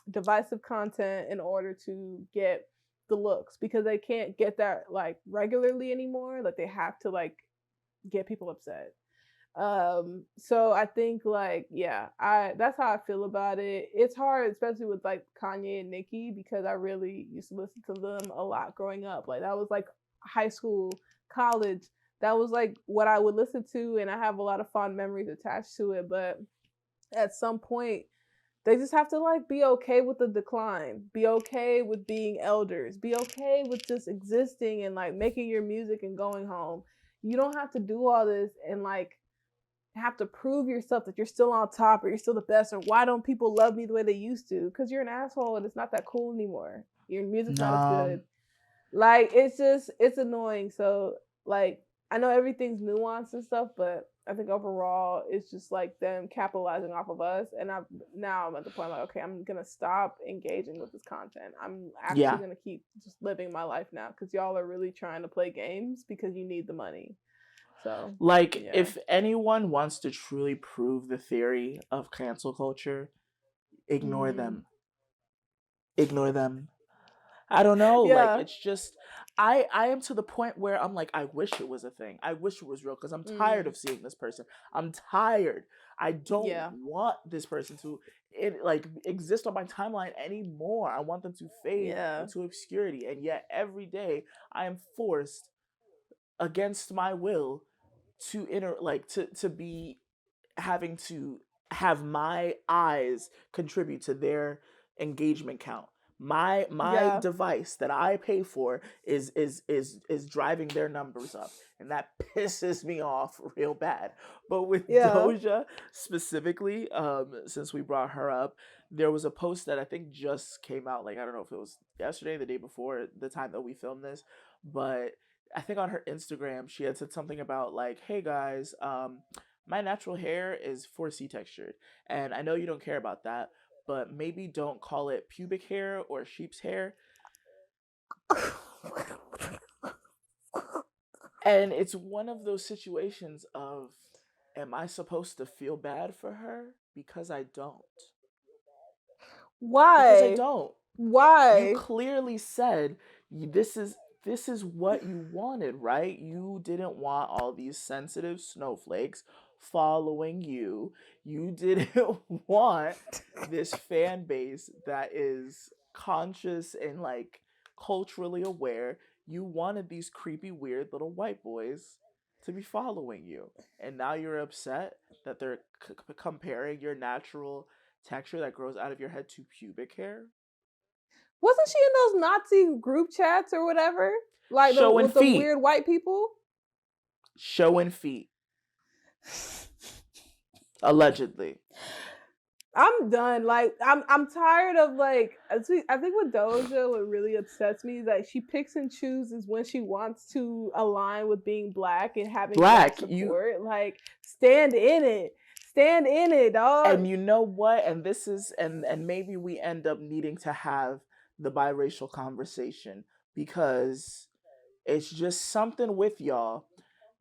divisive content in order to get the looks because they can't get that like regularly anymore. Like they have to like get people upset. So I think like yeah, I that's how I feel about it. It's hard, especially with like Kanye and Nicki, because I really used to listen to them a lot growing up. Like that was like high school, college. That was like what I would listen to, and I have a lot of fond memories attached to it. But at some point, they just have to like be okay with the decline, be okay with being elders, be okay with just existing and like making your music and going home. You don't have to do all this and like have to prove yourself that you're still on top or you're still the best or why don't people love me the way they used to because you're an asshole and it's not that cool anymore, your music's not as No. good. Like it's annoying. So like I know everything's nuanced and stuff, but I think overall it's just like them capitalizing off of us. And I'm at the point like, okay, I'm gonna stop engaging with this content. I'm actually Yeah. gonna keep just living my life now because y'all are really trying to play games because you need the money. So Like, yeah. if anyone wants to truly prove the theory of cancel culture, ignore Mm. them. Ignore them. I don't know. Like Yeah. it's just I am to the point where I'm like, I wish it was a thing. I wish it was real because I'm tired Mm, of seeing this person. I'm tired. I don't yeah. want this person to like exist on my timeline anymore. I want them to fade Yeah. into obscurity. And yet every day I am forced against my will to to be having to have my eyes contribute to their engagement count. My Yeah. device that I pay for is driving their numbers up, and that pisses me off real bad. But with Yeah. Doja specifically, since we brought her up, there was a post that I think just came out. Like I don't know if it was yesterday, the day before, the time that we filmed this, but I think on her Instagram she had said something about like, "Hey guys, my natural hair is 4C textured, and I know you don't care about that, but maybe don't call it pubic hair or sheep's hair." And it's one of those situations of, am I supposed to feel bad for her? Because I don't. Because I Why? don't. You Why? clearly said this is what you wanted, right? You didn't want all these sensitive snowflakes following you. You didn't want this fan base that is conscious and like culturally aware. You wanted these creepy weird little white boys to be following you. And now you're upset that they're comparing your natural texture that grows out of your head to pubic hair. Wasn't she in those Nazi group chats or whatever? Like the Showing with the feet. weird white people? Showing feet. Allegedly. I'm done. Like I'm tired of like I think with Doja what really upsets me is that she picks and chooses when she wants to align with being black and having black Black, you support. Like stand in it. Stand in it, dog. and you know what? And this is and maybe we end up needing to have the biracial conversation because it's just something with y'all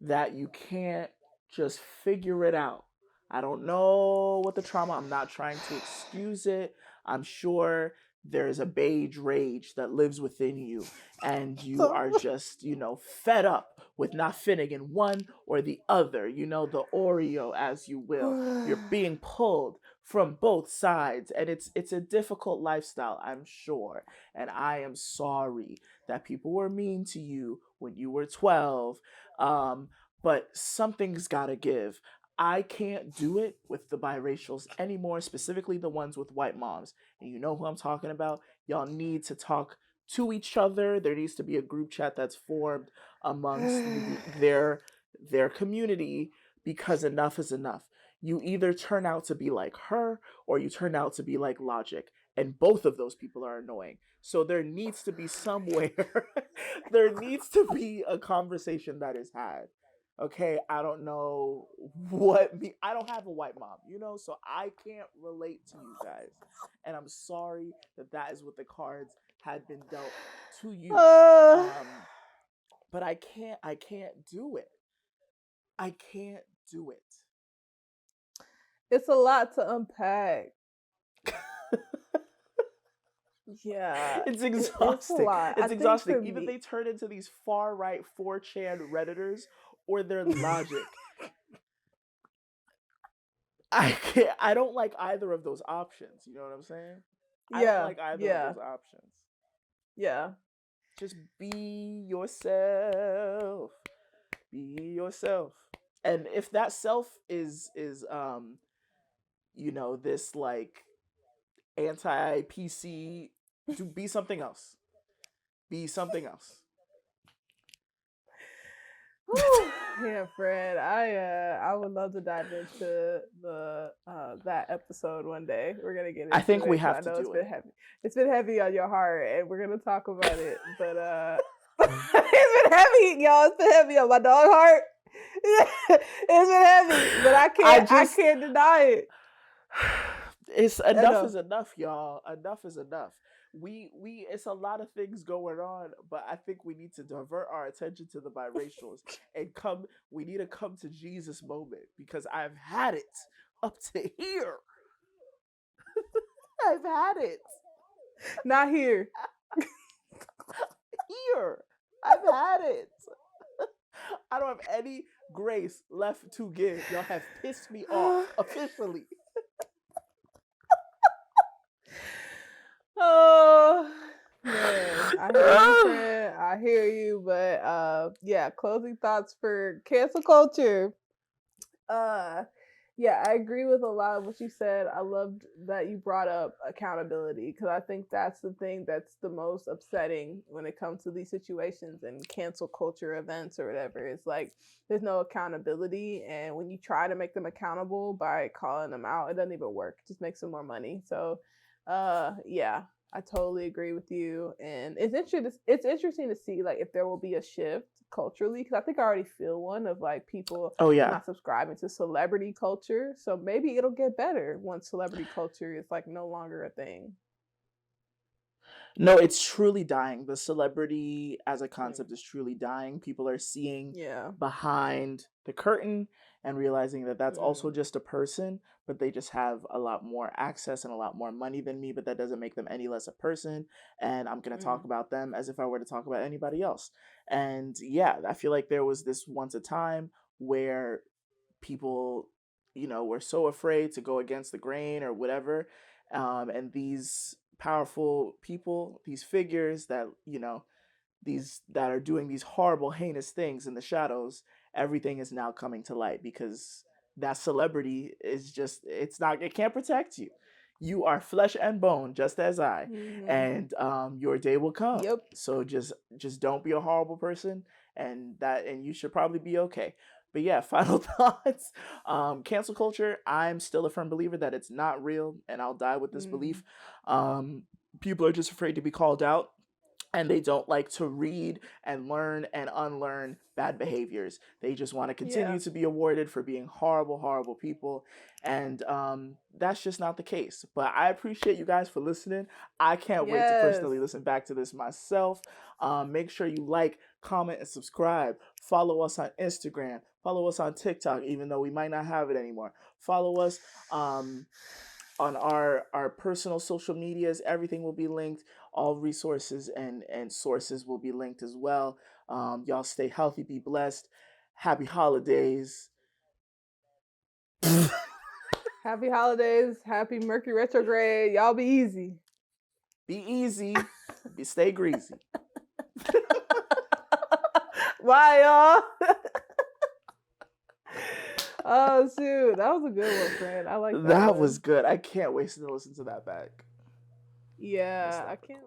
that you can't just figure it out. I don't know what the trauma, I'm not trying to excuse it. I'm sure there's a beige rage that lives within you, and you are just, fed up with not fitting in one or the other, the Oreo as you will. You're being pulled from both sides, and it's a difficult lifestyle, I'm sure. And I am sorry that people were mean to you when you were 12. But something's got to give. I can't do it with the biracials anymore, specifically the ones with white moms. And you know who I'm talking about? Y'all need to talk to each other. There needs to be a group chat that's formed amongst their community because enough is enough. You either turn out to be like her or you turn out to be like Logic, and both of those people are annoying. So there needs to be somewhere there needs to be a conversation that is had. Okay, I don't know I don't have a white mom, so I can't relate to you guys. And I'm sorry that that is what the cards had been dealt to you. uh, Um but I can't do it. I can't do it. it's a lot to unpack. Yeah, It's it's a exhausting. lot. I It's think exhausting. for Either me, they turn into these far right 4chan redditors or their Logic. I don't like either of those options. You know what I'm saying? I don't yeah, like either of yeah, those options. yeah. Just be yourself. Be yourself. And if that self is this like anti PC, do be something else. Be something else. Yeah, Fred. I would love to dive into the that episode one day. We're gonna get I into think we it because I have to know it's do been it. heavy. It's been heavy on your heart, and we're gonna talk about it. But it's been heavy, y'all. It's been heavy on my dog heart. It's been heavy, but I I can't. I just can't deny it. it's I enough know. is enough, y'all. Enough is enough. We it's a lot of things going on, but I think we need to divert our attention to the biracials and come we need to come to Jesus moment because I've had it up to here. I've had it. Not here. over. I've had it. I don't have any grace left to give. Y'all have pissed me off officially. Oh man, I hear you, friend. I hear you, but yeah, closing thoughts for cancel culture. Uh yeah, I agree with a lot of what you said. I loved that you brought up accountability because I think that's the thing that's the most upsetting when it comes to these situations and cancel culture events or whatever. It's like there's no accountability, and when you try to make them accountable by calling them out, it doesn't even work. It just makes them more money. So, yeah, I totally agree with you, and it's interesting to see like if there will be a shift culturally because I think I already feel one of like people Oh yeah. not subscribing to celebrity culture. So maybe it'll get better once celebrity culture is like no longer a thing. No, it's truly dying. The celebrity as a Mm. concept is truly dying. People are seeing Yeah. behind the curtain and realizing that that's also Mm. just a person, but they just have a lot more access and a lot more money than me, but that doesn't make them any less a person. And I'm going to talk Mm. about them as if I were to talk about anybody else. And yeah, I feel like there was this once a time where people, were so afraid to go against the grain or whatever. And these powerful people, these figures that, these that are doing these horrible, heinous things in the shadows, everything is now coming to light because that celebrity is just, it can't protect you. You are flesh and bone, just as I, Mhm. and your day will come. Yep. So just don't be a horrible person, and you should probably be okay. But yeah, final thoughts. Cancel culture. I'm still a firm believer that it's not real, and I'll die with this belief. Mhm. Um, People are just afraid to be called out, and they don't like to read and learn and unlearn bad behaviors. They just want to Yeah. continue to be awarded for being horrible, horrible people. And that's just not the case. But I appreciate you guys for listening. I can't wait to Yes. personally listen back to this myself. Make sure you like, comment, and subscribe. Follow us on Instagram. Follow us on TikTok, even though we might not have it anymore. Follow us. On our personal social medias, everything will be linked. All resources and sources will be linked as well. Y'all stay healthy, be blessed. Happy holidays. Happy holidays. Happy Mercury retrograde. Y'all be easy. Be easy. Stay greasy. Bye, y'all. Oh shoot, that was a good one, friend. I like that That was one. good. I can't wait to listen to that back. Most Yeah, I definitely. can't